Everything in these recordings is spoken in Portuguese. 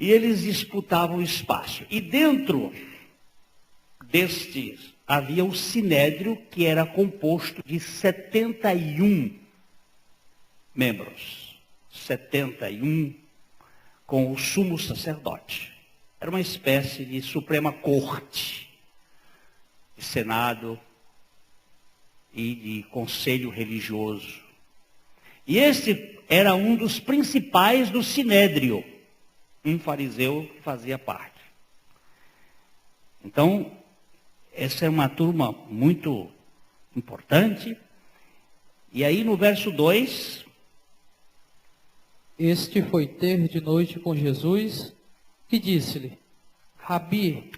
E eles disputavam o espaço. E dentro destes havia o Sinédrio, que era composto de 71 membros. 71 com o sumo sacerdote. Era uma espécie de Suprema Corte, de Senado e de Conselho Religioso. E este era um dos principais do Sinédrio, um fariseu que fazia parte. Então, essa é uma turma muito importante. E aí no verso 2... Este foi ter de noite com Jesus e disse-lhe: Rabi,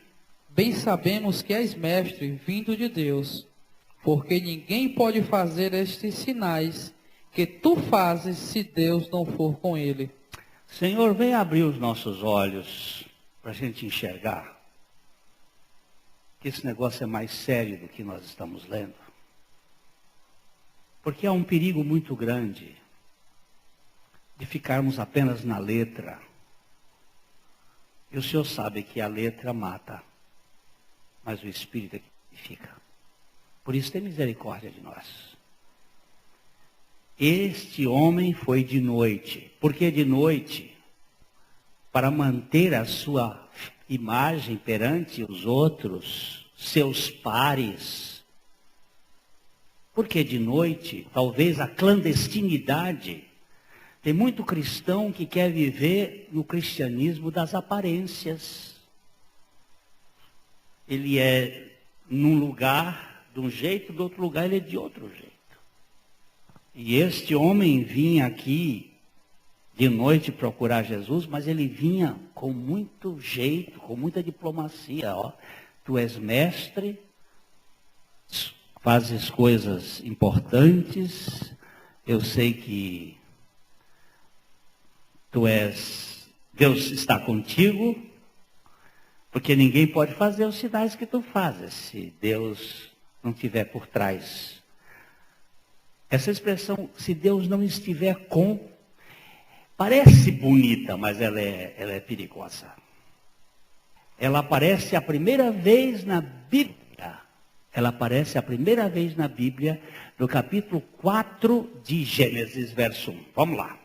bem sabemos que és mestre vindo de Deus, porque ninguém pode fazer estes sinais que tu fazes se Deus não for com ele. Senhor, vem abrir os nossos olhos para a gente enxergar que esse negócio é mais sério do que nós estamos lendo. Porque há um perigo muito grande de ficarmos apenas na letra. E o Senhor sabe que a letra mata, mas o Espírito é que fica. Por isso, tem misericórdia de nós. Este homem foi de noite. Por que de noite? Para manter a sua imagem perante os outros, seus pares. Por que de noite? Talvez a clandestinidade. Tem muito cristão que quer viver no cristianismo das aparências. Ele é num lugar de um jeito, do outro lugar ele é de outro jeito. E este homem vinha aqui de noite procurar Jesus, mas ele vinha com muito jeito, com muita diplomacia. Ó, tu és mestre, fazes coisas importantes, eu sei que Deus está contigo, porque ninguém pode fazer os sinais que tu fazes, se Deus não estiver por trás. Essa expressão, se Deus não estiver com, parece bonita, mas ela é perigosa. Ela aparece a primeira vez na Bíblia. Ela aparece a primeira vez na Bíblia, no capítulo 4 de Gênesis, verso 1. Vamos lá.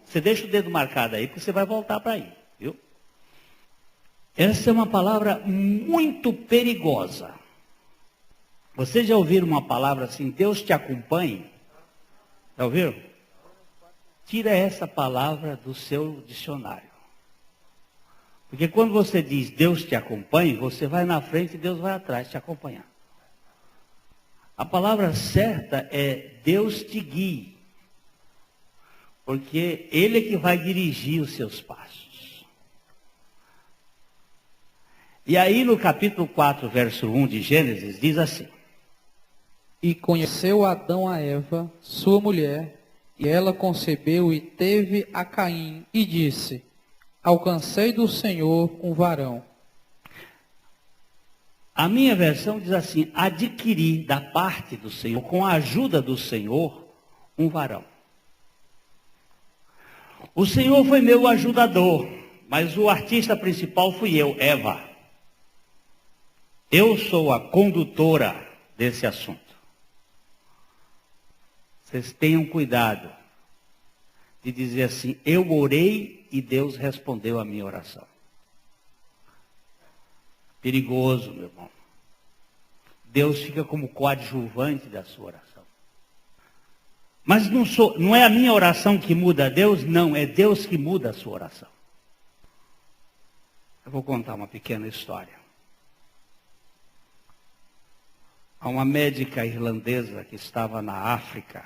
Você deixa o dedo marcado aí, porque você vai voltar para aí, viu? Essa é uma palavra muito perigosa. Vocês já ouviram uma palavra assim, Deus te acompanhe? Já ouviram? Tira essa palavra do seu dicionário. Porque quando você diz Deus te acompanhe, você vai na frente e Deus vai atrás te acompanhar. A palavra certa é Deus te guie. Porque Ele é que vai dirigir os seus passos. E aí no capítulo 4, verso 1 de Gênesis, diz assim: E conheceu Adão a Eva, sua mulher, e ela concebeu e teve a Caim, e disse: Alcancei do Senhor um varão. A minha versão diz assim: adquiri da parte do Senhor, com a ajuda do Senhor, um varão. O Senhor foi meu ajudador, mas o artista principal fui eu, Eva. Eu sou a condutora desse assunto. Vocês tenham cuidado de dizer assim, eu orei e Deus respondeu a minha oração. Perigoso, meu irmão. Deus fica como coadjuvante da sua oração. Mas não é a minha oração que muda a Deus, não, é Deus que muda a sua oração. Eu vou contar uma pequena história. Há uma médica irlandesa que estava na África,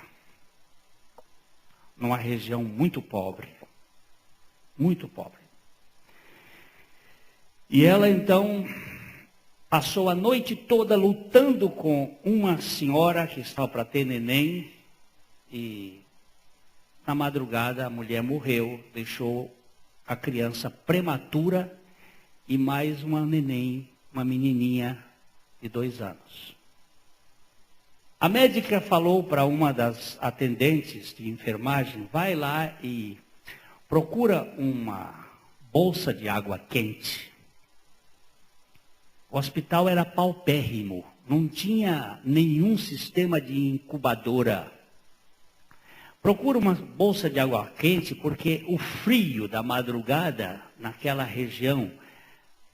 numa região muito pobre. Muito pobre. E ela então passou a noite toda lutando com uma senhora que estava para ter neném. E na madrugada a mulher morreu, deixou a criança prematura e mais uma neném, uma menininha de 2 anos. A médica falou para uma das atendentes de enfermagem, vai lá e procura uma bolsa de água quente. O hospital era paupérrimo, não tinha nenhum sistema de incubadora. Procura uma bolsa de água quente, porque o frio da madrugada naquela região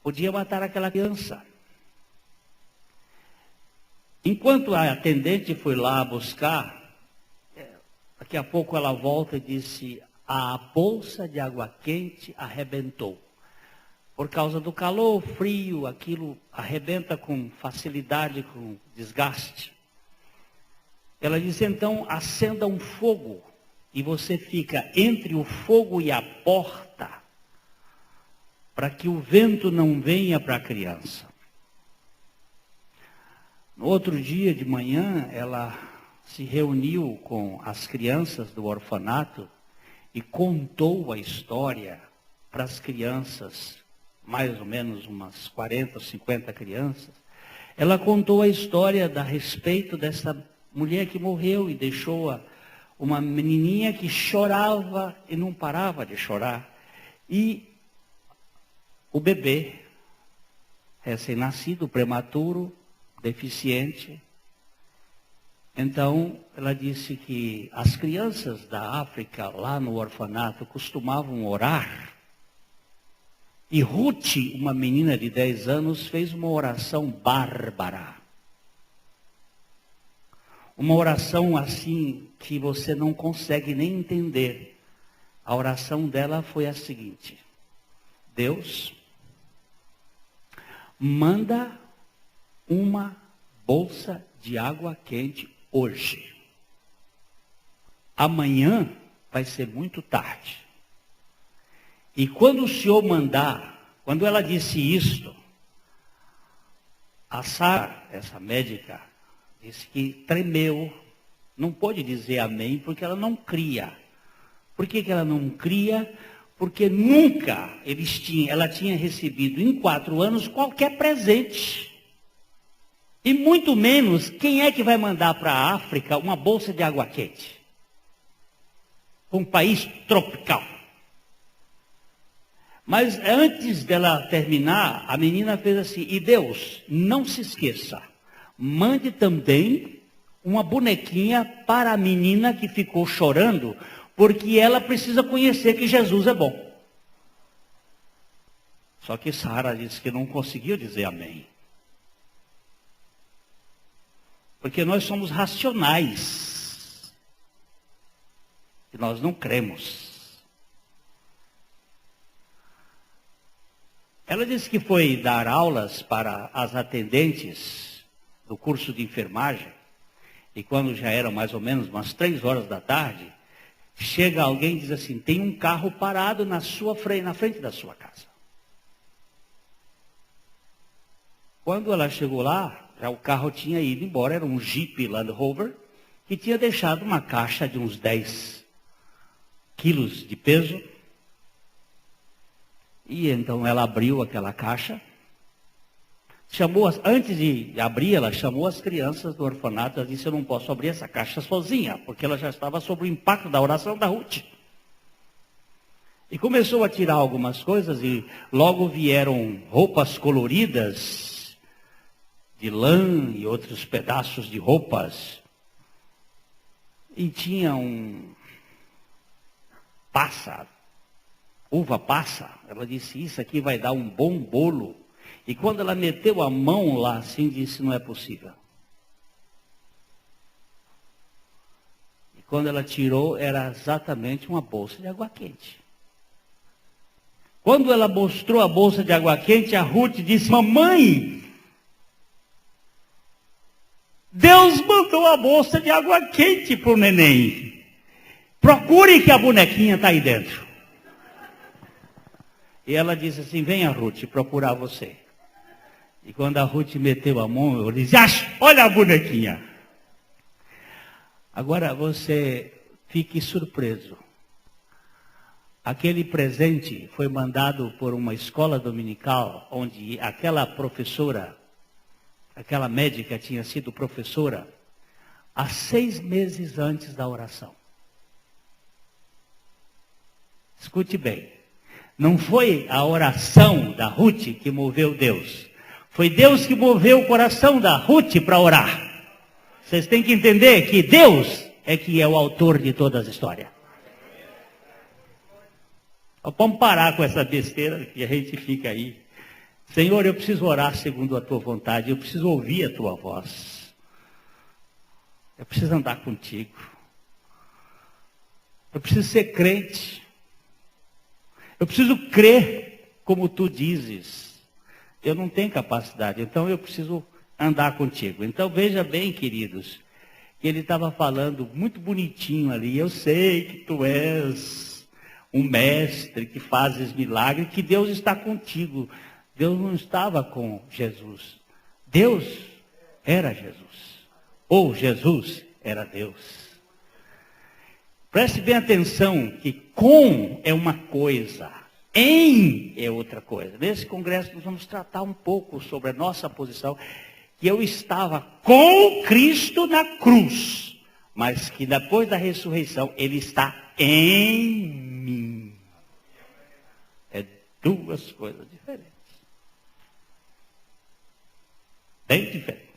podia matar aquela criança. Enquanto a atendente foi lá buscar, daqui a pouco ela volta e disse: a bolsa de água quente arrebentou. Por causa do calor, frio, aquilo arrebenta com facilidade, com desgaste. Ela disse: então acenda um fogo e você fica entre o fogo e a porta, para que o vento não venha para a criança. No outro dia de manhã, ela se reuniu com as crianças do orfanato e contou a história para as crianças, mais ou menos umas 40 ou 50 crianças. Ela contou a história a respeito dessa mulher que morreu e deixou uma menininha que chorava e não parava de chorar. E o bebê, recém-nascido, prematuro, deficiente. Então, ela disse que as crianças da África, lá no orfanato, costumavam orar. E Ruth, uma menina de 10 anos, fez uma oração bárbara. Uma oração assim que você não consegue nem entender. A oração dela foi a seguinte: Deus, manda uma bolsa de água quente hoje. Amanhã vai ser muito tarde. E quando o Senhor mandar, quando ela disse isto, a Sara, essa médica, disse que tremeu, não pôde dizer amém, porque ela não cria. Por que ela não cria? Porque nunca ela tinha recebido em 4 anos qualquer presente. E muito menos, quem é que vai mandar para a África uma bolsa de água quente? Um país tropical. Mas antes dela terminar, a menina fez assim: e Deus, não se esqueça, mande também uma bonequinha para a menina que ficou chorando, porque ela precisa conhecer que Jesus é bom. Só que Sara disse que não conseguiu dizer amém. Porque nós somos racionais. E nós não cremos. Ela disse que foi dar aulas para as atendentes do curso de enfermagem. E quando já eram mais ou menos umas 3 horas da tarde, chega alguém e diz assim: tem um carro parado na frente da sua casa. Quando ela chegou lá, já o carro tinha ido embora, era um Jeep Land Rover, que tinha deixado uma caixa de uns 10 quilos de peso. E então ela abriu aquela caixa, antes de abrir, ela chamou as crianças do orfanato, ela disse: eu não posso abrir essa caixa sozinha, porque ela já estava sob o impacto da oração da Ruth. E começou a tirar algumas coisas, e logo vieram roupas coloridas, de lã e outros pedaços de roupas. E tinha uva passa. Ela disse: isso aqui vai dar um bom bolo. E quando ela meteu a mão lá assim, disse: não é possível. E quando ela tirou, era exatamente uma bolsa de água quente. Quando ela mostrou a bolsa de água quente, a Ruth disse: mamãe, Deus mandou a bolsa de água quente para o neném. Procure que a bonequinha está aí dentro. E ela disse assim: venha, Ruth, procurar você. E quando a Ruth meteu a mão, eu disse: olha a bonequinha. Agora você fique surpreso. Aquele presente foi mandado por uma escola dominical, onde aquela professora, aquela médica tinha sido professora há 6 meses antes da oração. Escute bem. Não foi a oração da Ruth que moveu Deus. Foi Deus que moveu o coração da Ruth para orar. Vocês têm que entender que Deus é que é o autor de todas as histórias. Vamos parar com essa besteira que a gente fica aí. Senhor, eu preciso orar segundo a tua vontade. Eu preciso ouvir a tua voz. Eu preciso andar contigo. Eu preciso ser crente. Eu preciso crer como tu dizes. Eu não tenho capacidade, então eu preciso andar contigo. Então veja bem, queridos, que ele estava falando muito bonitinho ali. Eu sei que tu és um mestre, que fazes milagre, que Deus está contigo. Deus não estava com Jesus. Deus era Jesus. Ou Jesus era Deus. Preste bem atenção que com é uma coisa, em é outra coisa. Nesse congresso nós vamos tratar um pouco sobre a nossa posição, que eu estava com Cristo na cruz, mas que depois da ressurreição Ele está em mim. É duas coisas diferentes. Bem diferentes.